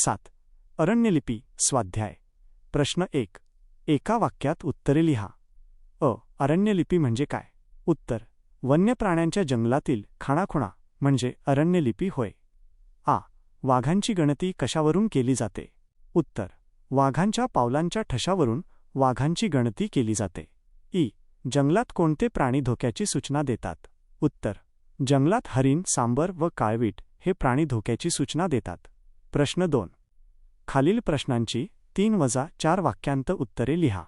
7. अरण्यलिपी स्वाध्याय. प्रश्न 1. एका वाक्यात उत्तरे लिहा. अरण्यलिपी म्हणजे काय? उत्तर: वन्य प्राण्यांच्या जंगलातील खाणाखुणा म्हणजे अरण्यलिपी होय. वाघांची गणती कशावरून केली जाते? उत्तर: वाघांच्या पावलांच्या ठशावरून वाघांची गणती केली जाते. जंगलात कोणते प्राणी धोक्याची सूचना देतात? उत्तर: जंगलात हरिण, सांबर व काळवीट हे प्राणी धोक्याची सूचना देतात. प्रश्न 2. खालील प्रश्नांची 3-4 वाक्यांत उत्तरे लिहा.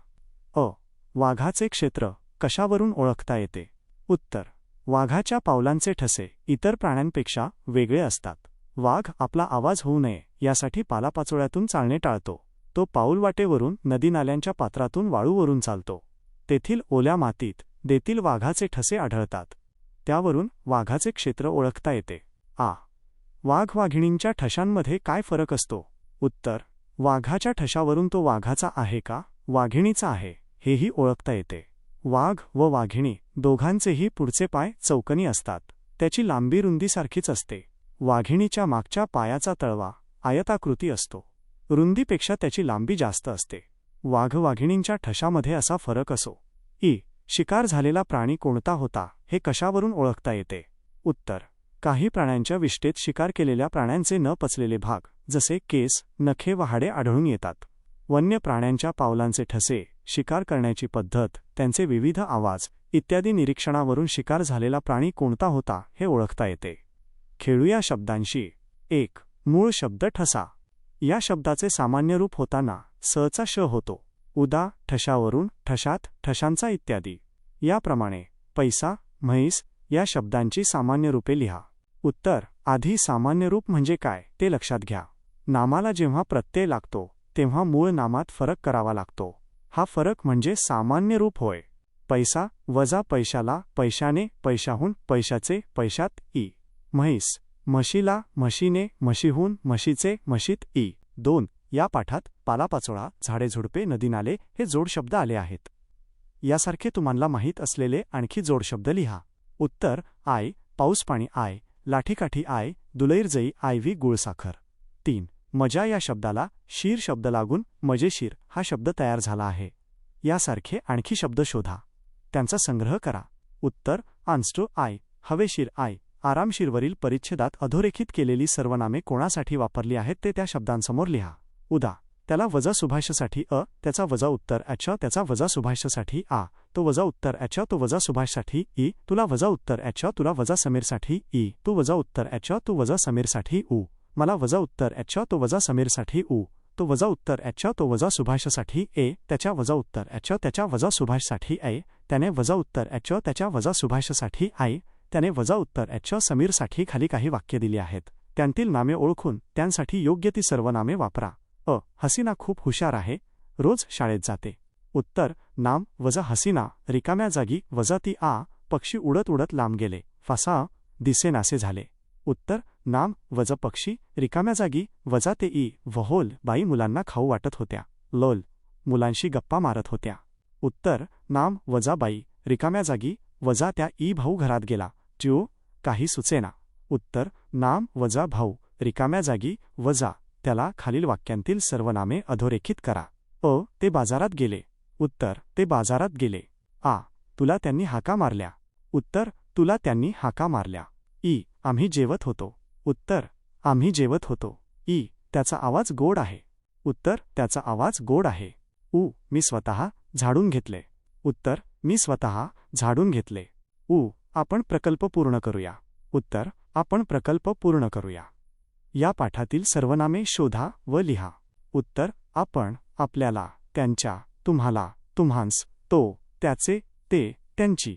वाघाचे क्षेत्र कशावरून ओळखता येते? उत्तर: वाघाच्या पावलांचे ठसे इतर प्राण्यांपेक्षा वेगळे असतात. वाघ आपला आवाज होऊ नये यासाठी पालापाचोळ्यातून चालणे टाळतो. तो पाऊलवाटेवरून, नदीनाल्यांच्या पात्रातून, वाळूवरून चालतो. तेथील ओल्या मातीत देतील वाघाचे ठसे आढळतात. त्यावरून वाघाचे क्षेत्र ओळखता येते. वाघ-वाघिणींच्या ठशांमध्ये काय फरक असतो? उत्तर: वाघाच्या ठशावरून तो वाघाचा आहे का वाघिणीचा आहे हेही ओळखता येते. वाघ व वाघिणी दोघांचेही पुढचे पाय चौकनी असतात. त्याची लांबी रुंदीसारखीच असते. वाघिणीच्या मागच्या पायाचा तळवा आयताकृती असतो. रुंदीपेक्षा त्याची लांबी जास्त असते. वाघ-वाघिणींच्या ठशामध्ये असा फरक असो. शिकार झालेला प्राणी कोणता होता हे कशावरून ओळखता येते? उत्तर: काही प्राण्यांच्या विष्ठेत शिकार केलेल्या प्राण्यांचे न पचलेले भाग जसे केस, नखे व हाडे आढळून येतात. वन्य प्राण्यांच्या पावलांचे ठसे, शिकार करण्याची पद्धत, त्यांचे विविध आवाज इत्यादी निरीक्षणावरून शिकार झालेला प्राणी कोणता होता हे ओळखता येते. खेळूया शब्दांशी. 1. मूळ शब्द ठसा. या शब्दाचे सामान्य रूप होताना सचा श होतो. उदा. ठशावरून, ठशात, ठशांचा इत्यादी. याप्रमाणे पैसा, म्हैस या शब्दांची सामान्य रूपे लिहा. उत्तर: आधी सामान्य रूप म्हणजे काय ते लक्षात घ्या. नामाला जेव्हा प्रत्यय लागतो तेव्हा मूळ नामात फरक करावा लागतो. हा फरक म्हणजे सामान्य रूप होय. पैसा वजा पैशाला, पैशाने, पैशाहून, पैशाचे, पैशात. म्हैस म्हशीला, म्हशीने, म्हशीहून, म्हशीचे, म्हशीत. 2. या पाठात पालापाचोळा, झाडेझुडपे, नदीनाले हे जोडशब्द आले आहेत. यासारखे तुम्हाला माहीत असलेले आणखी जोडशब्द लिहा. उत्तर: आय, पाऊसपाणी आय, लाठीकाठी आय, दुलैरजई आयवी गुळसाखर. 3. मजा या शब्दाला शीर शब्द लागून मजेशीर हा शब्द तयार झाला आहे. यासारखे आणखी शब्द शोधा. त्यांचा संग्रह करा. उत्तर: आन्स्टो आय, हवेशीर आय. आरामशीरवरील परिच्छेदात अधोरेखित केलेली सर्वनामे कोणासाठी वापरली आहेत ते त्या शब्दांसमोर लिहा. उदा. त्याला वजा सुभाष्यसाठी त्याचा वजा उत्तर त्याचा वजा सुभाष्यसाठी तो वजा उत्तर तो वजा सुभाषसाठी तुला वजा उत्तर तुला वजा समीरसाठी तू वजा उत्तर तू वजा समीरसाठी मला वजा उत्तर तो वजा समीरसाठी तो वजा उत्तर तो वजा सुभाषसाठी त्याच्या वजा उत्तर त्याच्या वजा सुभाषसाठी त्याने वजा उत्तर त्याच्या वजा सुभाषसाठी त्याने वजा उत्तर समीरसाठी. खाली काही वाक्य दिली आहेत. त्यांतील नामे ओळखून त्यांसाठी योग्य ती सर्वनामे वापरा. हसीना खूप हुशार आहे, रोज शाळेत जाते. उत्तर: नाम वजा हसीना, रिकाम्या जागी वजा ती पक्षी उडत उडत लांब गेले, फासा दिसेनासे झाले. उत्तर: नाम वजा पक्षी, रिकाम्या जागी वजा ते वहोल बाई मुलांना खाऊ वाटत होत्या, लोल मुलांशी गप्पा मारत होत्या. उत्तर: नाम वजा बाई, रिकाम्या जागी वजा त्या भाऊ घरात गेला, ज्यो काही सुचेना. उत्तर: नाम वजा भाऊ, रिकाम्या जागी वजा त्याला. खालील वाक्यांतील सर्वनामे अधोरेखित करा. ते बाजारात गेले. उत्तर: ते बाजारात गेले. तुला त्यांनी हाका मारल्या. उत्तर: तुला त्यांनी हाका मारल्या. आम्ही जेवत होतो. उत्तर: आम्ही जेवत होतो. त्याचा आवाज गोड आहे. उत्तर: त्याचा आवाज गोड आहे. मी स्वतः झाडून घेतले. उत्तर: मी स्वतः झाडून घेतले. आपण प्रकल्प पूर्ण करूया. उत्तर: आपण प्रकल्प पूर्ण करूया. या पाठातील सर्वनामे शोधा व लिहा. उत्तर: आपण, आपल्याला, त्यांच्या, तुम्हाला, तुम्हांस, तो, त्याचे, ते, त्यांची.